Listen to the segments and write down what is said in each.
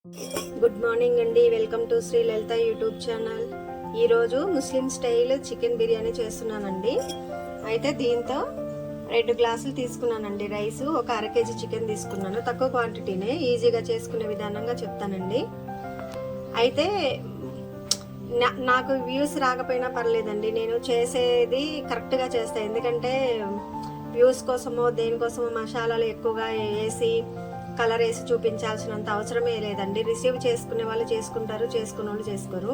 Good morning అండి. Welcome to Shri Lalitha YouTube channel. ఈరోజు Muslim style chicken biryani చేస్తున్నానండి. అయితే దీంతో 2 గ్లాసులు తీసుకున్నానండి రైస్. ఒక అర కేజీ చికెన్ తీసుకున్నాను. తక్కువ క్వాంటిటీనే, ఈజీగా చేసుకునే విధానంగా చెప్తానండి. అయితే నాకు వ్యూస్ రాకపోయినా పర్లేదండి, నేను చేసేది కరెక్ట్గా చేస్తాను. ఎందుకంటే వ్యూస్ కోసమో దేనికోసమో మసాలాలు ఎక్కువగా వేసి కలర్ వేసి చూపించాల్సినంత అవసరమే లేదండి. రిసీవ్ చేసుకునే వాళ్ళు చేసుకుంటారు, చేసుకునే వాళ్ళు చేసుకోరు.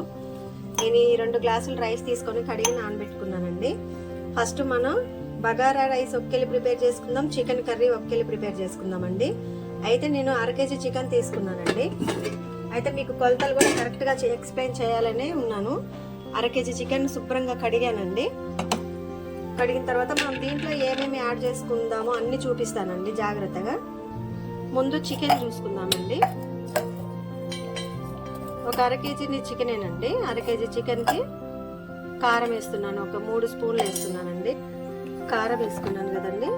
నేను ఈ 2 గ్లాసులు రైస్ తీసుకొని కడిగి నానబెట్టుకున్నానండి. ఫస్ట్ మనం బగారా రైస్ 1 కిలో ప్రిపేర్ చేసుకుందాం, చికెన్ కర్రీ 1 కిలో ప్రిపేర్ చేసుకుందామండి. అయితే నేను అర కేజీ చికెన్ తీసుకున్నానండి. అయితే మీకు కొలతలు కూడా కరెక్ట్గా ఎక్స్ప్లెయిన్ చేయాలనే ఉన్నాను. అర కేజీ చికెన్ శుభ్రంగా కడిగానండి. కడిగిన తర్వాత మనం దీంట్లో ఏమేమి యాడ్ చేసుకుందామో అన్ని చూపిస్తానండి జాగ్రత్తగా. ముందు చికెన్ చూసుకుందామండి. ఒక అర కేజీ చికెనేనండి. అర కేజీ చికెన్కి కారం వేస్తున్నాను, ఒక 3 స్పూన్లు వేస్తున్నానండి. కారం వేసుకున్నాను కదండి.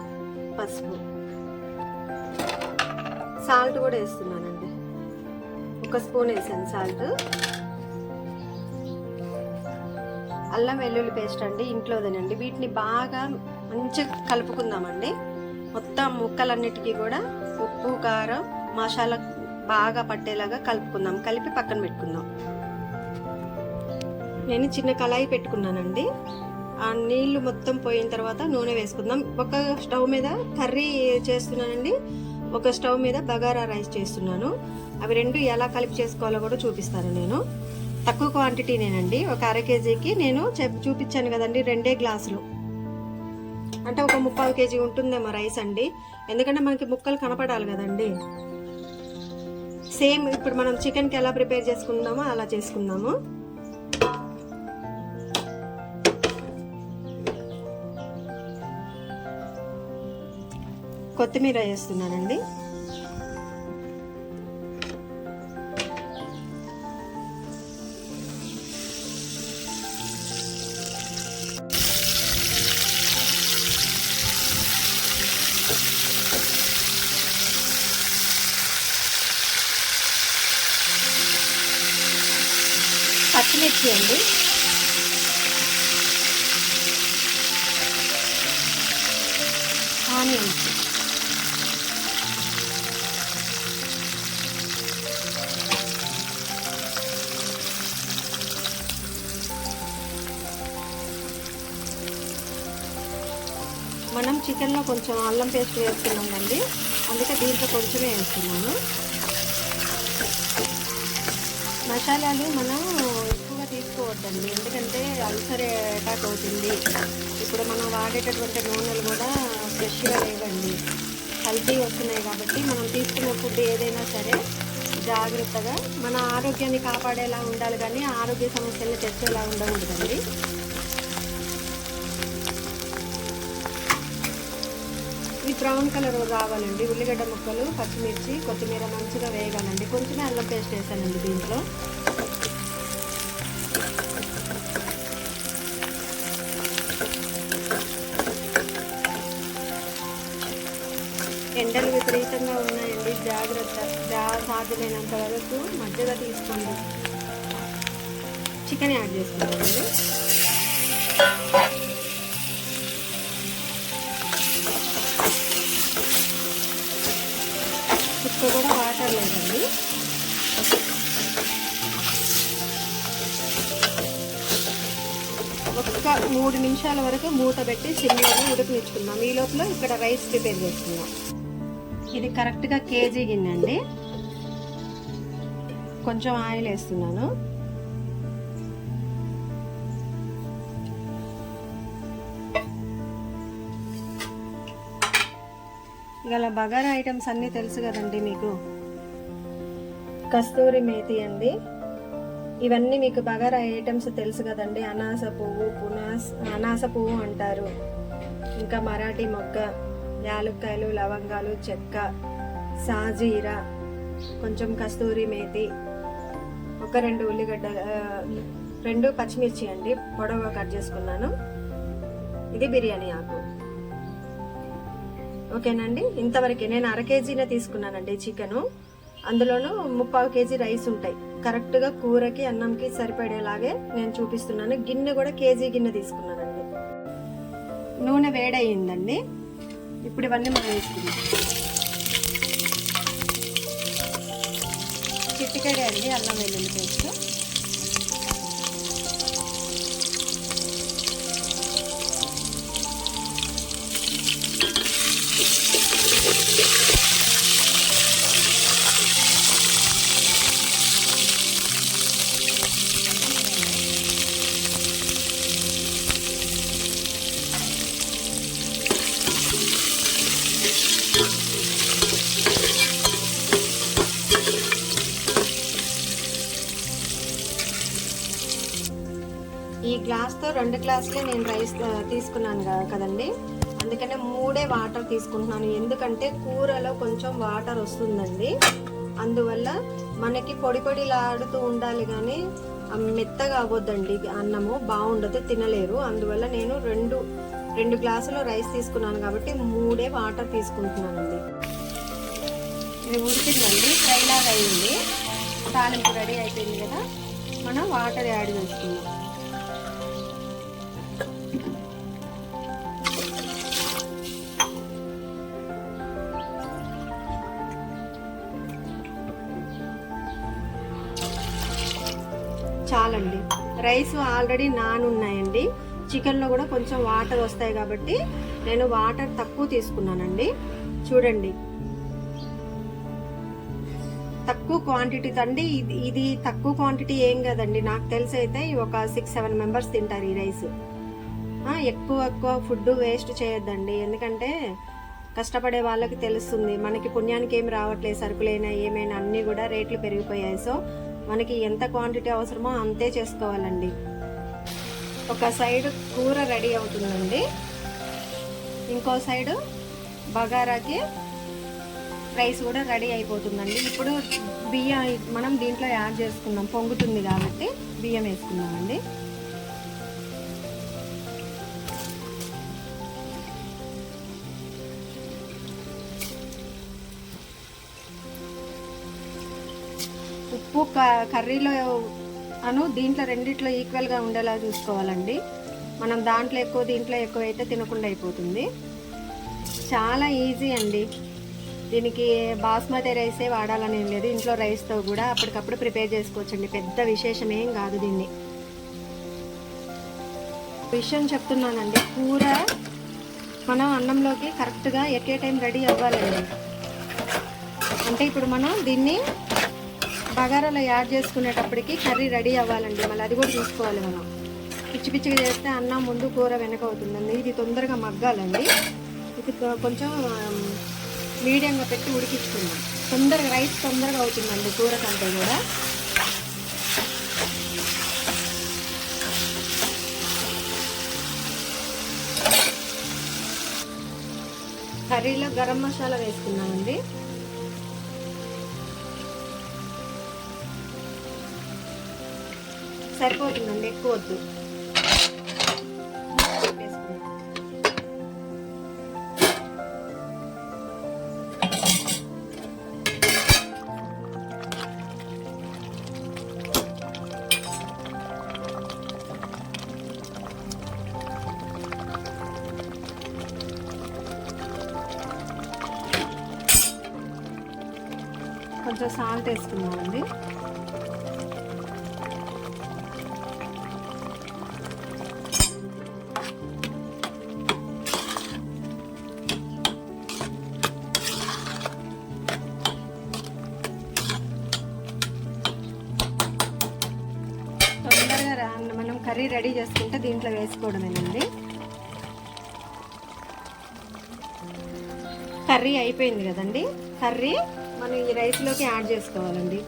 పసుపు, సాల్ట్ కూడా వేస్తున్నానండి. 1 స్పూన్ వేసాను సాల్ట్. అల్లం వెల్లుల్లి పేస్ట్ అండి, ఇంట్లోదేనండి. వీటిని బాగా మంచిగా కలుపుకుందామండి. మొత్తం ముక్కలన్నిటికీ కూడా ఉప్పు కారం మసాలా బాగా పట్టేలాగా కలుపుకుందాం. కలిపి పక్కన పెట్టుకుందాం. నేను చిన్న కళాయి పెట్టుకున్నానండి. ఆ నీళ్లు మొత్తం పోయిన తర్వాత నూనె వేసుకుందాం. ఒక స్టవ్ మీద కర్రీ చేస్తున్నానండి, ఒక స్టవ్ మీద బగారా రైస్ చేస్తున్నాను. అవి 2 ఎలా కలిపి చేసుకోవాలో కూడా చూపిస్తాను నేను. తక్కువ క్వాంటిటీనేనండి. ఒక అర కేజీకి నేను చూపించాను కదండి 2 గ్లాసులు, అంటే ఒక 3/4 కేజీ ఉంటుందేమో రైస్ అండి. ఎందుకంటే మనకి ముక్కలు కనపడాలి కదండి. సేమ్ ఇప్పుడు మనం చికెన్కి ఎలా ప్రిపేర్ చేసుకుందామో అలా చేసుకుందాము. కొత్తిమీర వేస్తున్నానండి. పచ్చిమిర్చి అండి. ఆనియన్స్, మనం చికెన్లో కొంచెం అల్లం పేస్ట్ వేస్తున్నామండి, అందుకే దీంట్లో కొంచెమే వేస్తున్నాను. మసాలాలు మనం ఎక్కువగా తీసుకోవద్దండి, ఎందుకంటే అల్సర్ అటాక్ అవుతుంది. ఇప్పుడు మనం వాడేటటువంటి నూనెలు కూడా ఫ్రెష్గా లేవండి, కల్తీ వస్తున్నాయి. కాబట్టి మనం తీసుకునే ఫుడ్ ఏదైనా సరే జాగ్రత్తగా మన ఆరోగ్యాన్ని కాపాడేలా ఉండాలి, కానీ ఆరోగ్య సమస్యలను తెచ్చేలా ఉండకూడదండి. ఇది బ్రౌన్ కలర్ రావాలండి. ఉల్లిగడ్డ ముక్కలు, పచ్చిమిర్చి, కొత్తిమీర మంచిగా వేయగాలండి. కొంచెమే అల్లం పేస్ట్ వేసానండి దీంట్లో. ఎండలు విపరీతంగా ఉన్నాయండి, జాగ్రత్త. సాధ్యమైనంత వరకు మధ్యగా తీసుకోండి. చికెన్ యాడ్ చేసుకుంటామండి. చుక్క కూడా వాటర్ లేదండి. ఒక్క 3 నిమిషాల వరకు మూత పెట్టి సిమ్లోనే ఉడకనిచ్చుకుందాం. ఈ లోపల ఇక్కడ రైస్ ప్రిపేర్ చేసుకుందాం. ఇది కరెక్ట్గా కేజీ గిన్నె అండి. కొంచెం ఆయిల్ వేస్తున్నాను. ఇలా బగారా ఐటమ్స్ అన్నీ తెలుసు కదండి మీకు. కస్తూరి మేతి అండి, ఇవన్నీ మీకు బగారా ఐటమ్స్ తెలుసు కదండి. అనాస పువ్వు, అనాస పువ్వు అంటారు. ఇంకా మరాఠీ మొగ్గ, యాలక్కాయలు, లవంగాలు, చెక్క, సాజీరా, కొంచెం కస్తూరి మేతి, ఒక 2 ఉల్లిగడ్డ, 2 పచ్చిమిర్చి అండి పొడవుగా కట్ చేసుకున్నాను. ఇది బిర్యానీ ఆకు. ఓకేనండి. ఇంతవరకే నేను అర కేజీనే తీసుకున్నానండి చికెను. అందులోనూ 3/4 కేజీ రైస్ ఉంటాయి. కరెక్ట్గా కూరకి అన్నంకి సరిపడేలాగే నేను చూపిస్తున్నాను. గిన్నె కూడా కేజీ గిన్నె తీసుకున్నానండి. నూనె వేడయిందండి. ఇప్పుడు ఇవన్నీ మనం వేసుకుందాం. చిటికెడే అండి అల్లం వెల్లుల్లి పేస్ట్, ఈ గ్లాస్తో 2 గ్లాసులే నేను రైస్ తీసుకున్నాను కదండి. అందుకనే 3 వాటర్ తీసుకుంటున్నాను. ఎందుకంటే కూరలో కొంచెం వాటర్ వస్తుందండి. అందువల్ల మనకి పొడి పొడిలాడుతూ ఉండాలి, కానీ మెత్తగా అవ్వద్దండి. అన్నము బాగుండదు, తినలేరు. అందువల్ల నేను 2 గ్లాసులు రైస్ తీసుకున్నాను కాబట్టి 3 వాటర్ తీసుకుంటున్నానండి. ఇది ఉడికిందండి, ఫ్రై లాగా అయింది. తాలింపు రెడీ అయిపోయింది కదా, మనం వాటర్ యాడ్ చేసుకుందాం. చాలండి. రైస్ ఆల్రెడీ నానున్నాయండి. చికెన్లో కూడా కొంచెం వాటర్ వస్తాయి కాబట్టి నేను వాటర్ తక్కువ తీసుకున్నానండి. చూడండి, తక్కువ క్వాంటిటీ అండి. ఇది తక్కువ క్వాంటిటీ ఏం కదండి. నాకు తెలిసి అయితే ఒక 6-7 మెంబర్స్ తింటారు ఈ రైస్. ఎక్కువ ఫుడ్ వేస్ట్ చేయొద్దండి. ఎందుకంటే కష్టపడే వాళ్ళకి తెలుస్తుంది. మనకి పుణ్యానికి ఏం రావట్లేదు, సరుకులైనా ఏమైనా అన్నీ కూడా రేట్లు పెరిగిపోయాయి. సో మనకి ఎంత క్వాంటిటీ అవసరమో అంతే చేసుకోవాలండి. ఒక సైడ్ కూర రెడీ అవుతుందండి, ఇంకో సైడు బగారాకి రైస్ కూడా రెడీ అయిపోతుందండి. ఇప్పుడు బియ్యం మనం దీంట్లో యాడ్ చేసుకుందాం. పొంగుతుంది కాబట్టి బియ్యం వేసుకుందామండి. ఉప్పు కర్రీలో దీంట్లో రెండిట్లో ఈక్వల్గా ఉండేలా చూసుకోవాలండి. మనం దాంట్లో ఎక్కువ దీంట్లో ఎక్కువ అయితే తినకుండా అయిపోతుంది. చాలా ఈజీ అండి. దీనికి బాస్మతి రైసే వాడాలని ఏం లేదు. ఇంట్లో రైస్తో కూడా అప్పటికప్పుడు ప్రిపేర్ చేసుకోవచ్చండి. పెద్ద విశేషం ఏం కాదు. దీన్ని విషయం చెప్తున్నానండి. కూర మనం అన్నంలోకి కరెక్ట్గా ఎట్ ఏ టైం రెడీ అవ్వాలండి. అంటే ఇప్పుడు మనం దీన్ని బగారాలో యాడ్ చేసుకునేటప్పటికి కర్రీ రెడీ అవ్వాలండి. మళ్ళీ అది కూడా చూసుకోవాలి. మనం పిచ్చిగా చేస్తే అన్నం ముందు కూర వెనక అవుతుందండి. ఇది తొందరగా మగ్గాలండి. ఇది కొంచెం మీడియంగా పెట్టి ఉడికించుకుందాం. తొందరగా రైస్ తొందరగా అవుతుందండి కూర కంటే కూడా. కర్రీలో గరం మసాలా వేసుకున్నామండి. సరిపోతుందండి, ఎక్కువ వద్దు. కొంచెం సాల్ట్ వేసుకున్నామండి. మనం కర్రీ రెడీ చేసుకుంటే దీంట్లో వేసుకోవడమేనండి. కర్రీ అయిపోయింది కదండి. కర్రీ మనం ఈ రైస్లోకి యాడ్ చేసుకోవాలండి.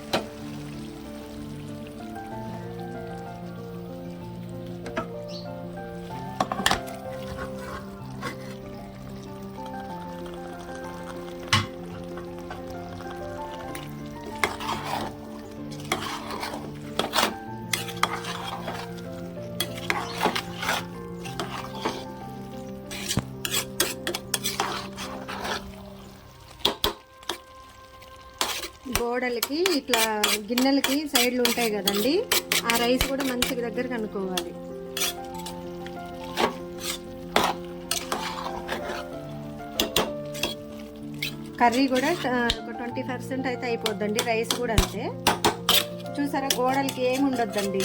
గిన్నెలకి సైడ్లు ఉంటాయి కదండి, ఆ రైస్ కూడా మంచిగా దగ్గరకు అనుకోవాలి. కర్రీ కూడా ఒక 20% అయితే అయిపోద్దండి, రైస్ కూడా అంతే. చూసారా, గోడలకి ఏమి ఉండొద్దండి.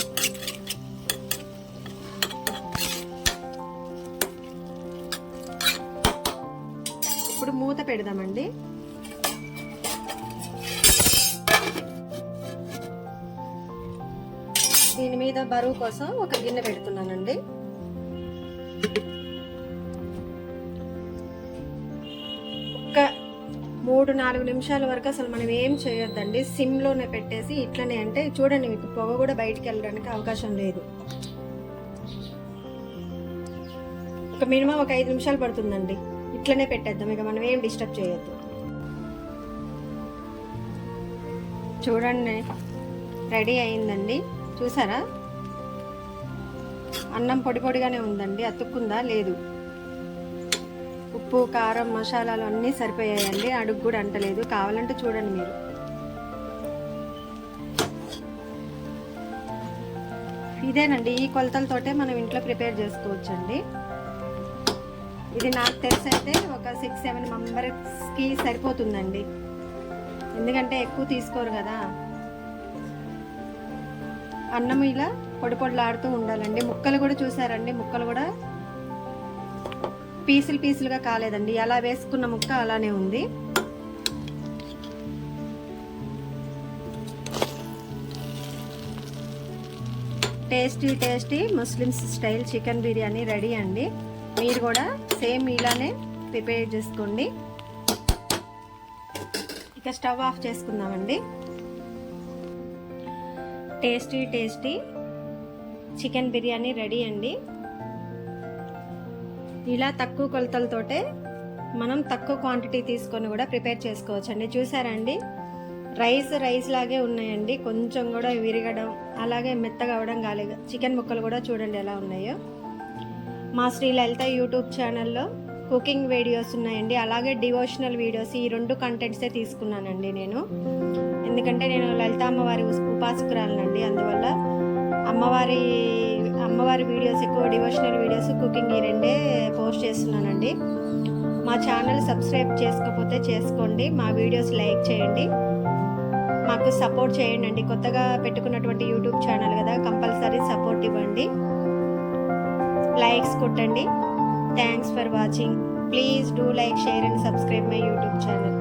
ఇప్పుడు మూత పెడదామండి. దీని మీద బరువు కోసం ఒక గిన్నె పెడుతున్నానండి. ఒక 3-4 నిమిషాల వరకు అసలు మనం ఏం చేయొద్దండి, సిమ్లోనే పెట్టేసి ఇట్లనే. అంటే చూడండి, మీకు పొగ కూడా బయటికి వెళ్ళడానికి అవకాశం లేదు. ఒక మినిమం ఒక 5 నిమిషాలు పడుతుందండి, ఇట్లనే పెట్టేద్దాం. ఇక మనం ఏం డిస్టర్బ్ చేయొద్దు. చూడండి, రెడీ అయిందండి. చూసారా, అన్నం పొడి పొడిగానే ఉందండి, అతుక్కుందా లేదు. ఉప్పు, కారం, మసాలాలు అన్నీ సరిపోయాయండి, అడుగు కూడా అంటలేదు. కావాలంటే చూడండి మీరు. ఇదేనండి, ఈ కొలతలతోటే మనం ఇంట్లో ప్రిపేర్ చేసుకోవచ్చండి. ఇది నాకు తెలిసైతే ఒక 6-7 మెంబర్స్కి సరిపోతుందండి, ఎందుకంటే ఎక్కువ తీసుకోరు కదా. అన్నం ఇలా పొడి పొడిలాడుతూ ఉండాలండి. ముక్కలు కూడా చూసారండి, ముక్కలు కూడా పీసులుగా కాలేదండి, అలా వేసుకున్న ముక్క అలానే ఉంది. Tasty Muslims style chicken biryani ready అండి. మీరు కూడా సేమ్ ఇలానే ప్రిపేర్ చేసుకోండి. ఇక స్టవ్ ఆఫ్ చేసుకుందామండి. టేస్టీ చికెన్ బిర్యానీ రెడీ అండి. ఇలా తక్కువ కొలతలతోటే మనం తక్కువ క్వాంటిటీ తీసుకొని కూడా ప్రిపేర్ చేసుకోవచ్చండి. చూసారండి, రైస్ లాగే ఉన్నాయండి, కొంచెం కూడా విరగడం అలాగే మెత్తగా అవ్వడం కాలేదు. చికెన్ ముక్కలు కూడా చూడండి ఎలా ఉన్నాయో. మా శ్రీ లలిత యూట్యూబ్ ఛానల్లో కుకింగ్ వీడియోస్ ఉన్నాయండి, అలాగే డివోషనల్ వీడియోస్. ఈ 2 కంటెంట్సే తీసుకున్నానండి నేను, ఎందుకంటే నేను లలిత అమ్మవారి ఉపాసకురాలనండి. అందువల్ల అమ్మవారి వీడియోస్ ఎక్కువ, డివోషనల్ వీడియోస్, కుకింగ్ ఈ 2 పోస్ట్ చేస్తున్నానండి. మా ఛానల్ సబ్స్క్రైబ్ చేసుకోకపోతే చేసుకోండి, మా వీడియోస్ లైక్ చేయండి, మాకు సపోర్ట్ చేయండి. కొత్తగా పెట్టుకున్నటువంటి యూట్యూబ్ ఛానల్ కదా, కంపల్సరీ సపోర్ట్ ఇవ్వండి, లైక్స్ కొట్టండి. Thanks for watching. Please do like, share and subscribe my YouTube channel.